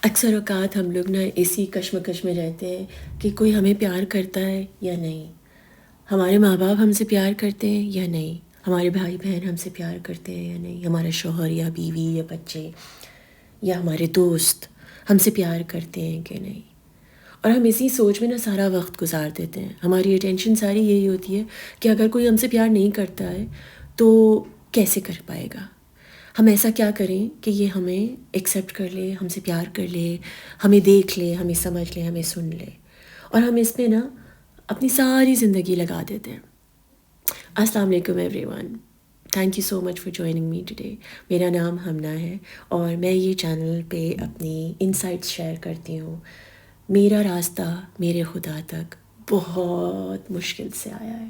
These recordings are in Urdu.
اکثر اوقات ہم لوگ نا اسی کشمکش میں رہتے ہیں کہ کوئی ہمیں پیار کرتا ہے یا نہیں، ہمارے ماں باپ ہم سے پیار کرتے ہیں یا نہیں، ہمارے بھائی بہن ہم سے پیار کرتے ہیں یا نہیں، ہمارا شوہر یا بیوی یا بچے یا ہمارے دوست ہم سے پیار کرتے ہیں کہ نہیں۔ اور ہم اسی سوچ میں نا سارا وقت گزار دیتے ہیں، ہماری اٹینشن ساری یہی ہوتی ہے کہ اگر کوئی ہم سے پیار نہیں کرتا ہے تو کیسے کر پائے گا، ہم ایسا کیا کریں کہ یہ ہمیں ایکسیپٹ کر لے، ہم سے پیار کر لے، ہمیں دیکھ لے، ہمیں سمجھ لے، ہمیں سن لے، اور ہم اس میں نا اپنی ساری زندگی لگا دیتے ہیں۔ السلام علیکم every one, thank you so much for joining me today. میرا نام ہمنا ہے اور میں یہ چینل پہ اپنی انسائٹس شیئر کرتی ہوں۔ میرا راستہ میرے خدا تک بہت مشکل سے آیا ہے،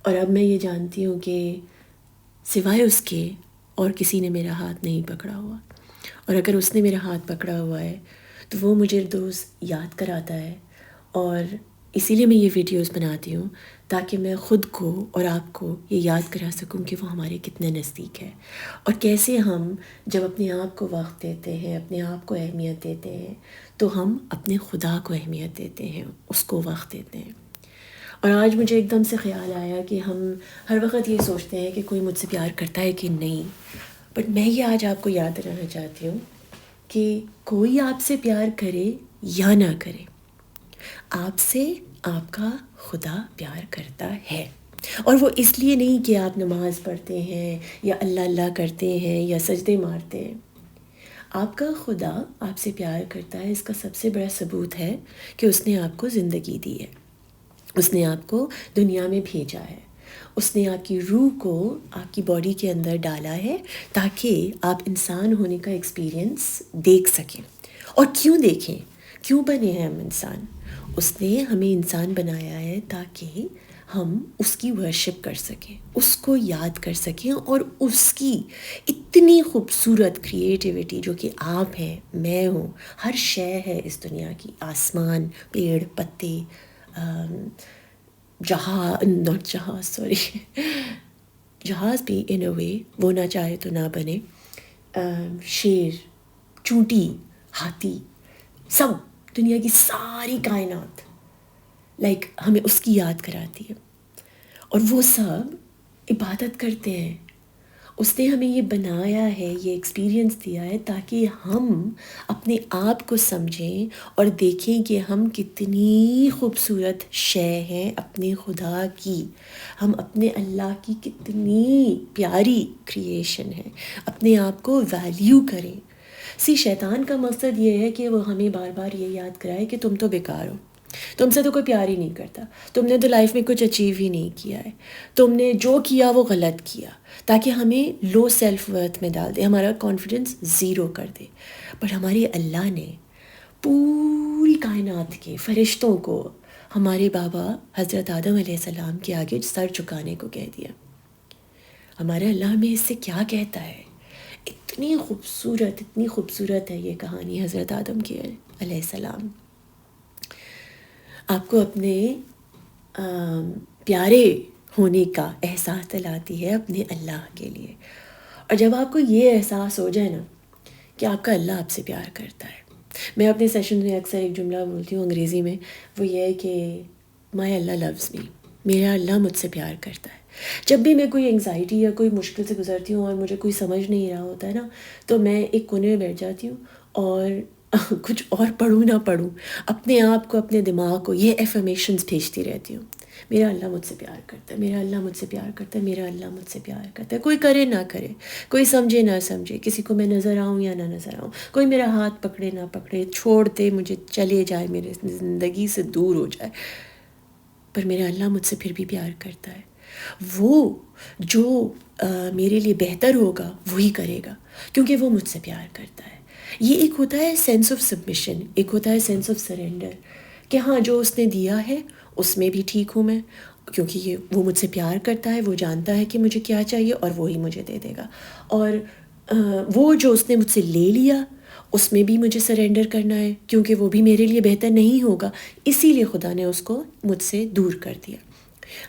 اور اب میں یہ جانتی ہوں کہ سوائے اس کے اور کسی نے میرا ہاتھ نہیں پکڑا ہوا، اور اگر اس نے میرا ہاتھ پکڑا ہوا ہے تو وہ مجھے روز یاد کراتا ہے، اور اسی لیے میں یہ ویڈیوز بناتی ہوں تاکہ میں خود کو اور آپ کو یہ یاد کرا سکوں کہ وہ ہمارے کتنے نزدیک ہے، اور کیسے ہم جب اپنے آپ کو وقت دیتے ہیں، اپنے آپ کو اہمیت دیتے ہیں، تو ہم اپنے خدا کو اہمیت دیتے ہیں، اس کو وقت دیتے ہیں۔ اور آج مجھے ایک دم سے خیال آیا کہ ہم ہر وقت یہ سوچتے ہیں کہ کوئی مجھ سے پیار کرتا ہے کہ نہیں، بٹ میں یہ آج آپ کو یاد دلانا چاہتی ہوں کہ کوئی آپ سے پیار کرے یا نہ کرے، آپ سے آپ کا خدا پیار کرتا ہے، اور وہ اس لیے نہیں کہ آپ نماز پڑھتے ہیں یا اللہ اللہ کرتے ہیں یا سجدے مارتے ہیں۔ آپ کا خدا آپ سے پیار کرتا ہے، اس کا سب سے بڑا ثبوت ہے کہ اس نے آپ کو زندگی دی ہے، اس نے آپ کو دنیا میں بھیجا ہے، اس نے آپ کی روح کو آپ کی باڈی کے اندر ڈالا ہے تاکہ آپ انسان ہونے کا ایکسپیرئنس دیکھ سکیں۔ اور کیوں دیکھیں، کیوں بنے ہیں ہم انسان؟ اس نے ہمیں انسان بنایا ہے تاکہ ہم اس کی ورشپ کر سکیں، اس کو یاد کر سکیں، اور اس کی اتنی خوبصورت کریٹیوٹی جو کہ آپ ہیں، میں ہوں، ہر شے ہے اس دنیا کی، آسمان، پیڑ، پتے، جہاز بھی ان اے وے، وہ نہ چاہے تو نہ بنے، شیر، چونٹی، ہاتھی، سب دنیا کی ساری کائنات ہمیں اس کی یاد کراتی ہے، اور وہ سب عبادت کرتے ہیں۔ اس نے ہمیں یہ بنایا ہے، یہ ایکسپیرئنس دیا ہے تاکہ ہم اپنے آپ کو سمجھیں اور دیکھیں کہ ہم کتنی خوبصورت شے ہیں اپنے خدا کی، ہم اپنے اللہ کی کتنی پیاری کریشن ہے، اپنے آپ کو ویلیو کریں۔ شیطان کا مقصد یہ ہے کہ وہ ہمیں بار بار یہ یاد کرائے کہ تم تو بیکار ہو، تم سے تو کوئی پیار ہی نہیں کرتا، تم نے تو لائف میں کچھ اچیو ہی نہیں کیا ہے، تم نے جو کیا وہ غلط کیا، تاکہ ہمیں لو سیلف ورتھ میں ڈال دے، ہمارا کانفیڈنس زیرو کر دے۔ پر ہمارے اللہ نے پوری کائنات کے فرشتوں کو ہمارے بابا حضرت آدم علیہ السلام کے آگے سر جھکانے کو کہہ دیا۔ ہمارا اللہ ہمیں اس سے کیا کہتا ہے؟ اتنی خوبصورت ہے یہ کہانی حضرت آدم کی علیہ السلام، آپ کو اپنے پیارے ہونے کا احساس دلاتی ہے اپنے اللہ کے لیے۔ اور جب آپ کو یہ احساس ہو جائے نا کہ آپ کا اللہ آپ سے پیار کرتا ہے، میں اپنے سیشن میں اکثر ایک جملہ بولتی ہوں انگریزی میں، وہ یہ ہے کہ مائی اللہ لوز می، میرا اللہ مجھ سے پیار کرتا ہے۔ جب بھی میں کوئی انگزائٹی یا کوئی مشکل سے گزرتی ہوں اور مجھے کوئی سمجھ نہیں رہا ہوتا ہے نا، تو میں ایک کونے میں بیٹھ جاتی ہوں اور کچھ اور پڑھوں نہ پڑھوں، اپنے آپ کو، اپنے دماغ کو یہ ایفرمیشنز بھیجتی رہتی ہوں۔ میرا اللہ مجھ سے پیار کرتا ہے، میرا اللہ مجھ سے پیار کرتا ہے، میرا اللہ مجھ سے پیار کرتا ہے، کوئی کرے نہ کرے، کوئی سمجھے نہ سمجھے، کسی کو میں نظر آؤں یا نہ نظر آؤں، کوئی میرا ہاتھ پکڑے نہ پکڑے، چھوڑ دے مجھے، چلے جائے، میرے زندگی سے دور ہو جائے، پر میرا اللہ مجھ سے پھر بھی پیار کرتا ہے۔ وہ جو میرے لیے بہتر ہوگا وہی کرے گا، کیونکہ وہ مجھ سے پیار کرتا ہے۔ یہ ایک ہوتا ہے سینس آف سبمیشن، ایک ہوتا ہے سینس آف سرنڈر، کہ ہاں جو اس نے دیا ہے اس میں بھی ٹھیک ہوں میں، کیونکہ وہ مجھ سے پیار کرتا ہے، وہ جانتا ہے کہ مجھے کیا چاہیے اور وہی مجھے دے دے گا، اور وہ جو اس نے مجھ سے لے لیا اس میں بھی مجھے سرنڈر کرنا ہے، کیونکہ وہ بھی میرے لیے بہتر نہیں ہوگا، اسی لیے خدا نے اس کو مجھ سے دور کر دیا۔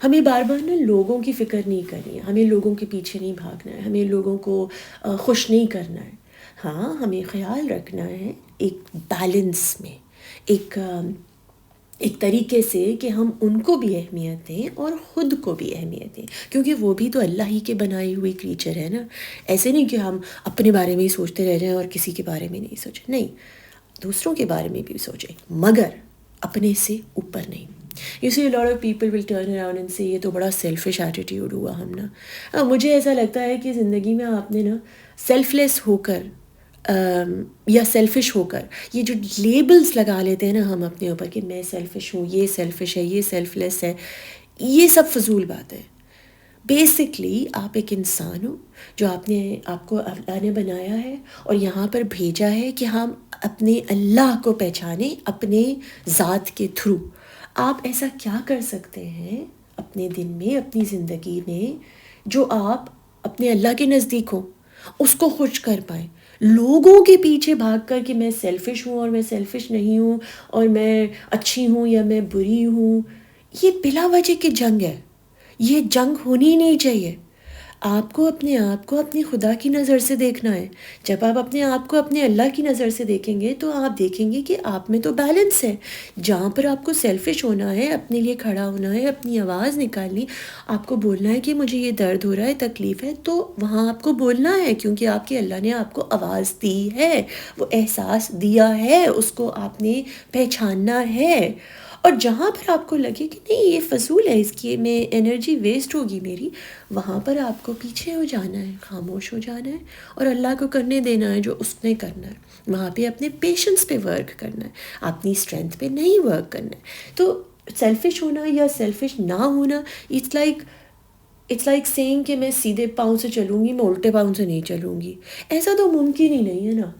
ہمیں بار بار نا لوگوں کی فکر نہیں کرنی ہے، ہمیں لوگوں کے پیچھے نہیں بھاگنا ہے، ہمیں لوگوں کو خوش نہیں کرنا ہے۔ ہاں، ہمیں خیال رکھنا ہے ایک بیلنس میں، ایک طریقے سے کہ ہم ان کو بھی اہمیت دیں اور خود کو بھی اہمیت دیں، کیونکہ وہ بھی تو اللہ ہی کے بنائی ہوئی کریچر ہے نا۔ ایسے نہیں کہ ہم اپنے بارے میں ہی سوچتے رہ جائیں اور کسی کے بارے میں نہیں سوچیں، نہیں، دوسروں کے بارے میں بھی سوچیں مگر اپنے سے اوپر نہیں۔ You see a lot of people will turn around and say یہ تو بڑا سیلفش ایٹیٹیوڈ ہوا ہم نا۔ مجھے ایسا لگتا ہے کہ زندگی میں آپ نے نا سیلف لیس ہو کر یا سیلفش ہو کر یہ جو لیبلز لگا لیتے ہیں نا ہم اپنے اوپر کہ میں سیلفش ہوں، یہ سیلفش ہے، یہ سیلف لیس ہے، یہ سب فضول بات ہے۔ بیسکلی آپ ایک انسان ہو جو آپ کو اللہ نے بنایا ہے اور یہاں پر بھیجا ہے کہ ہم اپنے اللہ کو پہچانیں اپنے ذات کے تھرو۔ آپ ایسا کیا کر سکتے ہیں اپنے دن میں، اپنی زندگی میں، جو آپ اپنے اللہ کے نزدیک ہوں، اس کو خوش کر پائیں۔ لوگوں کے پیچھے بھاگ کر کہ میں سیلفش ہوں اور میں سیلفش نہیں ہوں اور میں اچھی ہوں یا میں بری ہوں، یہ بلا وجہ کی جنگ ہے، یہ جنگ ہونی ہی نہیں چاہیے۔ آپ کو اپنی خدا کی نظر سے دیکھنا ہے۔ جب آپ اپنے آپ کو اپنے اللہ کی نظر سے دیکھیں گے تو آپ دیکھیں گے کہ آپ میں تو بیلنس ہے۔ جہاں پر آپ کو سیلفش ہونا ہے، اپنے لیے کھڑا ہونا ہے، اپنی آواز نکالنی، آپ کو بولنا ہے کہ مجھے یہ درد ہو رہا ہے، تکلیف ہے، تو وہاں آپ کو بولنا ہے، کیونکہ آپ کے اللہ نے آپ کو آواز دی ہے، وہ احساس دیا ہے، اس کو آپ نے پہچاننا ہے۔ اور جہاں پر آپ کو لگے کہ نہیں یہ فضول ہے، اس کی میں انرجی ویسٹ ہوگی میری، وہاں پر آپ کو پیچھے ہو جانا ہے، خاموش ہو جانا ہے اور اللہ کو کرنے دینا ہے جو اس نے کرنا ہے۔ وہاں پہ اپنے پیشنس پہ ورک کرنا ہے، اپنی اسٹرینتھ پہ نہیں ورک کرنا ہے۔ تو سیلفش ہونا یا سیلفش نہ ہونا، اٹس لائک سیئنگ کہ میں سیدھے پاؤں سے چلوں گی، میں الٹے پاؤں سے نہیں چلوں گی، ایسا تو ممکن ہی نہیں ہے نا۔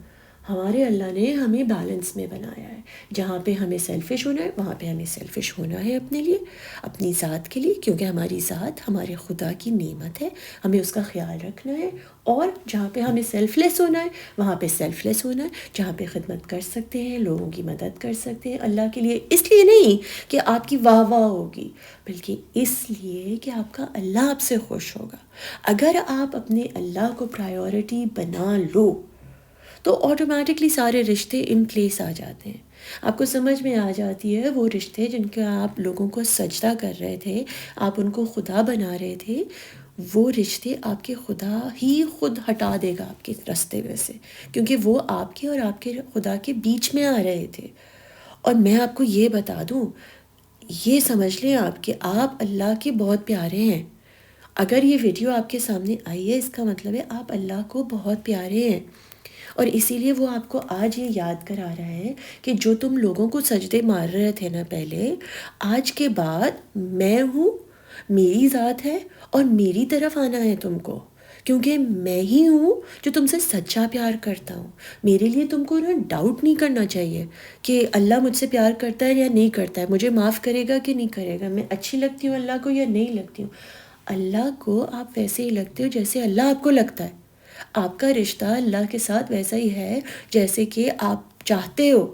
ہمارے اللہ نے ہمیں بیلنس میں بنایا ہے، جہاں پہ ہمیں سیلفش ہونا ہے وہاں پہ ہمیں سیلفش ہونا ہے اپنے لیے، اپنی ذات کے لیے، کیونکہ ہماری ذات ہمارے خدا کی نعمت ہے، ہمیں اس کا خیال رکھنا ہے۔ اور جہاں پہ ہمیں سیلف لیس ہونا ہے وہاں پہ سیلف لیس ہونا ہے، جہاں پہ خدمت کر سکتے ہیں، لوگوں کی مدد کر سکتے ہیں اللہ کے لیے، اس لیے نہیں کہ آپ کی واہ واہ ہوگی، بلکہ اس لیے کہ آپ کا اللہ آپ سے خوش ہوگا۔ اگر آپ اپنے اللہ کو پرائیورٹی بنا لو تو آٹومیٹکلی سارے رشتے ان پلیس آ جاتے ہیں۔ آپ کو سمجھ میں آ جاتی ہے وہ رشتے جن کا آپ لوگوں کو سجدہ کر رہے تھے، آپ ان کو خدا بنا رہے تھے، وہ رشتے آپ کے خدا ہی خود ہٹا دے گا آپ کے راستے میں سے، کیونکہ وہ آپ کے اور آپ کے خدا کے بیچ میں آ رہے تھے۔ اور میں آپ کو یہ بتا دوں، یہ سمجھ لیں آپ کہ آپ اللہ کے بہت پیارے ہیں۔ اگر یہ ویڈیو آپ کے سامنے آئی ہے، اس کا مطلب ہے آپ اللہ کو بہت پیارے ہیں، اور اسی لیے وہ آپ کو آج یہ یاد کرا رہا ہے کہ جو تم لوگوں کو سجدے مار رہے تھے نا پہلے، آج کے بعد میں ہوں، میری ذات ہے اور میری طرف آنا ہے تم کو، کیونکہ میں ہی ہوں جو تم سے سچا پیار کرتا ہوں۔ میرے لیے تم کو نا ڈاؤٹ نہیں کرنا چاہیے کہ اللہ مجھ سے پیار کرتا ہے یا نہیں کرتا ہے، مجھے معاف کرے گا کہ نہیں کرے گا، میں اچھی لگتی ہوں اللہ کو یا نہیں لگتی ہوں۔ اللہ کو آپ ویسے ہی لگتے ہو جیسے اللہ آپ کو لگتا ہے۔ آپ کا رشتہ اللہ کے ساتھ ویسا ہی ہے جیسے کہ آپ چاہتے ہو۔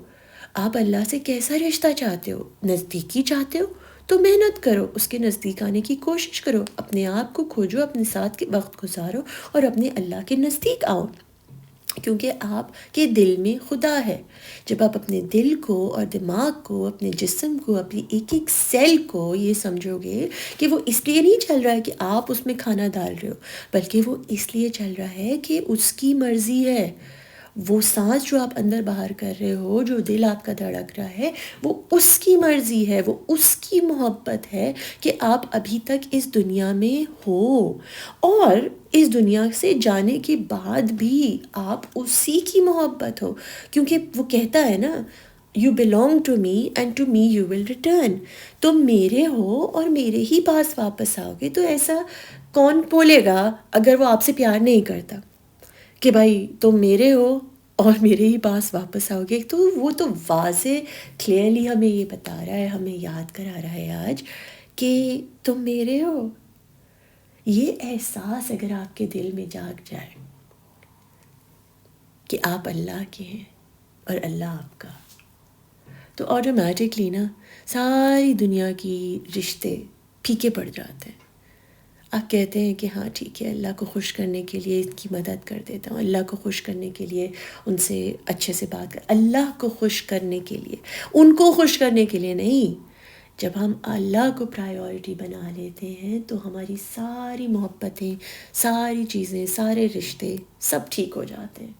آپ اللہ سے کیسا رشتہ چاہتے ہو؟ نزدیکی چاہتے ہو تو محنت کرو، اس کے نزدیک آنے کی کوشش کرو، اپنے آپ کو کھوجو، اپنے ساتھ کے وقت گزارو اور اپنے اللہ کے نزدیک آؤ، کیونکہ آپ کے دل میں خدا ہے۔ جب آپ اپنے دل کو اور دماغ کو، اپنے جسم کو، اپنی ایک ایک سیل کو یہ سمجھو گے کہ وہ اس لیے نہیں چل رہا ہے کہ آپ اس میں کھانا ڈال رہے ہو، بلکہ وہ اس لیے چل رہا ہے کہ اس کی مرضی ہے۔ وہ سانس جو آپ اندر باہر کر رہے ہو، جو دل آپ کا دھڑک رہا ہے، وہ اس کی مرضی ہے، وہ اس کی محبت ہے کہ آپ ابھی تک اس دنیا میں ہو، اور اس دنیا سے جانے کے بعد بھی آپ اسی کی محبت ہو، کیونکہ وہ کہتا ہے نا you belong to me and to me you will return, تم میرے ہو اور میرے ہی پاس واپس آؤ گے۔ تو ایسا کون بولے گا اگر وہ آپ سے پیار نہیں کرتا کہ بھائی تم میرے ہو اور میرے ہی پاس واپس آؤ گے؟ تو وہ تو واضح کلیئرلی ہمیں یہ بتا رہا ہے، ہمیں یاد کرا رہا ہے آج کہ تم میرے ہو۔ یہ احساس اگر آپ کے دل میں جاگ جائے کہ آپ اللہ کے ہیں اور اللہ آپ کا، تو آٹومیٹکلی نا ساری دنیا کی رشتے پھیکے پڑ جاتے ہیں۔ آپ کہتے ہیں کہ ہاں ٹھیک ہے، اللہ کو خوش کرنے کے لیے اس کی مدد کر دیتا ہوں، اللہ کو خوش کرنے کے لیے ان سے اچھے سے بات کر، اللہ کو خوش کرنے کے لیے، ان کو خوش کرنے کے لیے نہیں۔ جب ہم اللہ کو پرائیورٹی بنا لیتے ہیں تو ہماری ساری محبتیں، ساری چیزیں، سارے رشتے سب ٹھیک ہو جاتے ہیں۔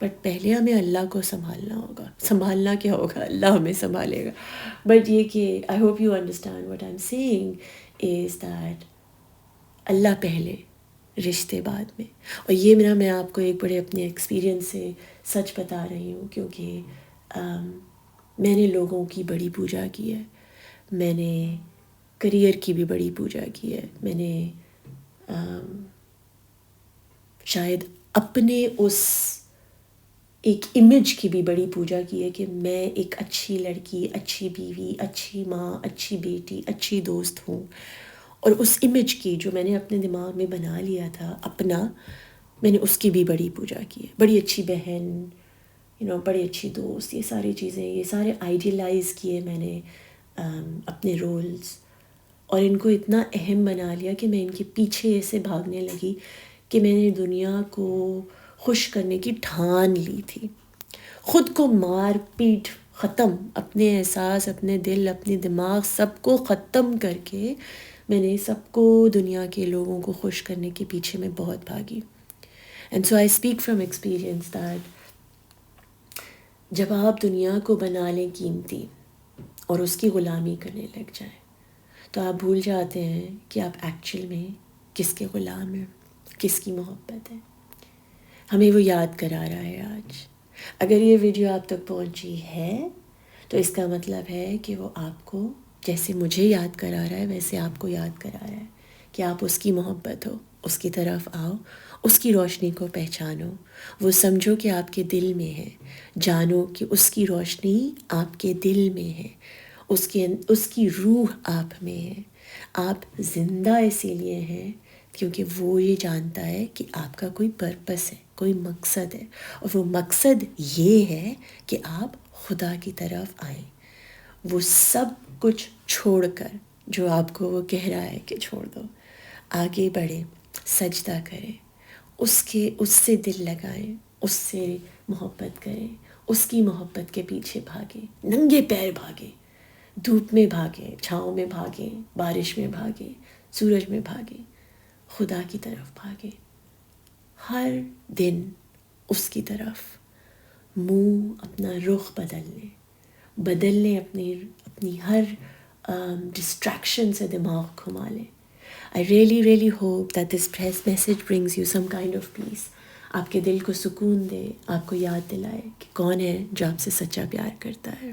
بٹ پہلے ہمیں اللہ کو سنبھالنا ہوگا۔ سنبھالنا کیا ہوگا؟ اللہ ہمیں سنبھالے گا۔ بٹ یہ کہ I hope you understand what I am saying is that اللہ پہلے، رشتے بعد میں۔ اور یہ میں آپ کو ایک بڑے اپنے ایکسپیرئنس سے سچ بتا رہی ہوں، کیونکہ میں نے لوگوں کی بڑی پوجا کی ہے، میں نے کریئر کی بھی بڑی پوجا کی ہے، میں نے شاید اپنے اس ایک امیج کی بھی بڑی پوجا کی ہے کہ میں ایک اچھی لڑکی، اچھی بیوی، اچھی ماں، اچھی بیٹی، اچھی دوست ہوں۔ اور اس امیج کی جو میں نے اپنے دماغ میں بنا لیا تھا اپنا، میں نے اس کی بھی بڑی پوجا کی ہے۔ بڑی اچھی بہن، بڑی اچھی دوست، یہ ساری چیزیں، یہ سارے آئیڈیلائز کیے میں نے اپنے رولز، اور ان کو اتنا اہم بنا لیا کہ میں ان کے پیچھے ایسے بھاگنے لگی کہ میں نے دنیا کو خوش کرنے کی ٹھان لی تھی، خود کو مار پیٹ ختم، اپنے احساس، اپنے دل، اپنے دماغ سب کو ختم کر کے میں نے سب کو، دنیا کے لوگوں کو خوش کرنے کے پیچھے میں بہت بھاگی۔ And so I speak from experience that جب آپ دنیا کو بنا لیں قیمتی اور اس کی غلامی کرنے لگ جائیں تو آپ بھول جاتے ہیں کہ آپ ایکچوئل میں کس کے غلام ہیں، کس کی محبت ہے۔ ہمیں وہ یاد کرا رہا ہے آج۔ اگر یہ ویڈیو آپ تک پہنچی ہے تو اس کا مطلب ہے کہ وہ آپ کو جیسے مجھے یاد کرا رہا ہے ویسے آپ کو یاد کرا رہا ہے کہ آپ اس کی محبت ہو، اس کی طرف آؤ، اس کی روشنی کو پہچانو، وہ سمجھو کہ آپ کے دل میں ہے، جانو کہ اس کی روشنی آپ کے دل میں ہے، اس کی روح آپ میں ہے۔ آپ زندہ اسی لیے ہیں کیونکہ وہ یہ جانتا ہے کہ آپ کا کوئی پرپس ہے، کوئی مقصد ہے، اور وہ مقصد یہ ہے کہ آپ خدا کی طرف آئیں، وہ سب کچھ چھوڑ کر جو آپ کو وہ کہہ رہا ہے کہ چھوڑ دو، آگے بڑھیں، سجدہ کریں، اس سے دل لگائیں، اس سے محبت کریں، اس کی محبت کے پیچھے بھاگیں، ننگے پیر بھاگیں، دھوپ میں بھاگیں، چھاؤں میں بھاگیں، بارش میں بھاگیں، سورج میں بھاگیں، خدا کی طرف بھاگیں، ہر دن اس کی طرف منہ، اپنا رخ بدل لیں اپنی ہر ڈسٹریکشن سے دماغ گھما لیں۔ I really really hope that this message brings you some kind of peace، آپ کے دل کو سکون دے، آپ کو یاد دلائے کہ کون ہے جو آپ سے سچا پیار کرتا ہے۔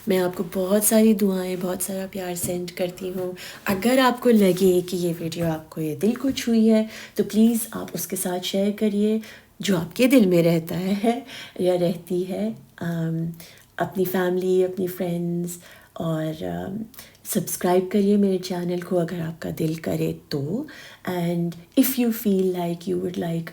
میں آپ کو بہت ساری دعائیں، بہت سارا پیار سینڈ کرتی ہوں۔ اگر آپ کو لگے کہ یہ ویڈیو آپ کو یہ دل کو چھوئی ہے تو پلیز آپ اس کے ساتھ شیئر کریے جو آپ کے دل میں رہتا ہے یا رہتی ہے، اپنی فیملی، اپنی فرینڈز، اور سبسکرائب کریے میرے چینل کو اگر آپ کا دل کرے تو۔ And if you feel like you would like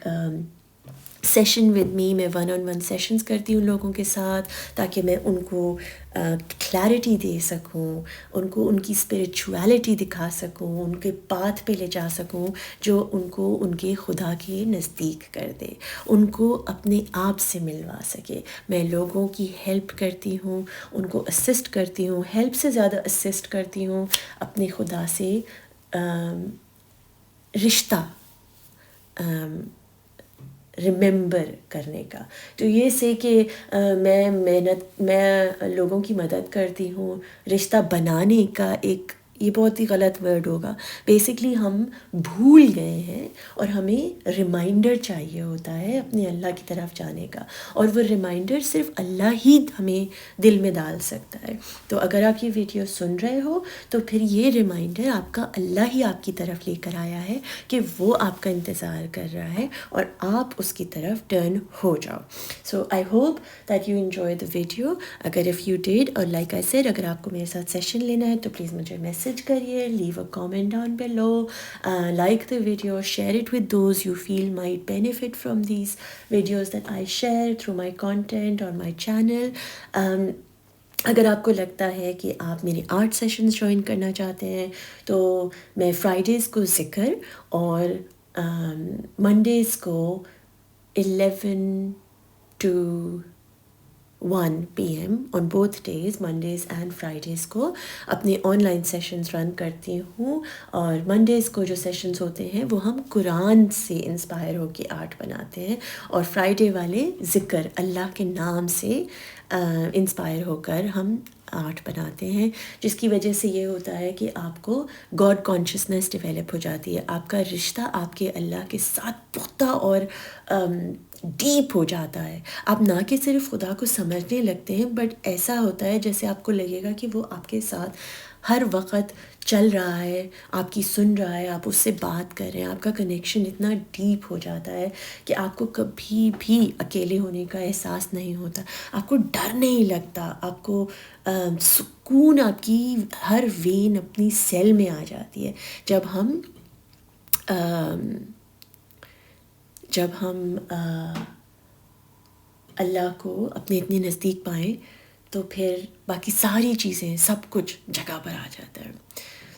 session with me, میں 1-on-1 سیشنز کرتی ہوں لوگوں کے ساتھ تاکہ میں ان کو کلیئرٹی دے سکوں، ان کو ان کی اسپریچویلٹی دکھا سکوں، ان کے پاتھ پہ لے جا سکوں جو ان کو ان کے خدا کے نزدیک کر دے، ان کو اپنے آپ سے ملوا سکے۔ میں لوگوں کی ہیلپ کرتی ہوں، ان کو اسسٹ کرتی ہوں، ہیلپ سے زیادہ اسسٹ کرتی ہوں اپنے خدا سے رشتہ ریممبر کرنے کا۔ تو یہ سے کہ میں لوگوں کی مدد کرتی ہوں، رشتہ بنانے کا یہ بہت ہی غلط ورڈ ہوگا، بیسکلی ہم بھول گئے ہیں اور ہمیں ریمائنڈر چاہیے ہوتا ہے اپنے اللہ کی طرف جانے کا، اور وہ ریمائنڈر صرف اللہ ہی ہمیں دل میں ڈال سکتا ہے۔ تو اگر آپ یہ ویڈیو سن رہے ہو تو پھر یہ ریمائنڈر آپ کا اللہ ہی آپ کی طرف لے کر آیا ہے کہ وہ آپ کا انتظار کر رہا ہے اور آپ اس کی طرف ٹرن ہو جاؤ۔ So I hope that you enjoy the video. اگر اف یو ڈیڈ، اور لائک آئی سیڈ، اگر آپ کو میرے ساتھ سیشن لینا ہے تو پلیز مجھے میسج کریے، leave a comment down below, like the video, share it with those you feel might benefit from these videos that I share through my content on my channel. اگر آپ کو لگتا ہے کہ آپ میری آرٹ سیشنز جوائن کرنا چاہتے ہیں تو میں فرائیڈیز کو ذکر اور منڈیز کو 11 to 1 PM on both days Mondays and Fridays کو اپنے آن لائن سیشنز رن کرتی ہوں. اور منڈیز کو جو سیشنز ہوتے ہیں وہ ہم قرآن سے انسپائر ہو کے آرٹ بناتے ہیں، اور فرائیڈے والے ذکر اللہ کے نام سے انسپائر ہو کر ہم آرٹ بناتے ہیں، جس کی وجہ سے یہ ہوتا ہے کہ آپ کو گاڈ کانشیسنیس ڈیولپ ہو جاتی ہے، آپ کا رشتہ آپ کے اللہ کے ساتھ پختہ اور ڈیپ ہو جاتا ہے. آپ نہ کہ صرف خدا کو سمجھنے لگتے ہیں، بٹ ایسا ہوتا ہے جیسے آپ کو لگے گا کہ وہ آپ کے ساتھ ہر وقت چل رہا ہے، آپ کی سن رہا ہے، آپ اس سے بات کر رہے ہیں. آپ کا کنیکشن اتنا ڈیپ ہو جاتا ہے کہ آپ کو کبھی بھی اکیلے ہونے کا احساس نہیں ہوتا، آپ کو ڈر نہیں لگتا، آپ کو سکون، آپ کی ہر وین اپنی سیل میں آ جاتی ہے جب ہم اللہ کو اپنے اتنے نزدیک پائیں تو پھر باقی ساری چیزیں سب کچھ جگہ پر آ جاتا ہے.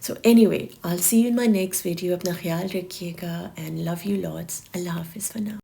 So anyway, I see you in my next video. اپنا خیال رکھیے گا اینڈ لو یو لاٹس. اللہ حافظ فار ناؤ.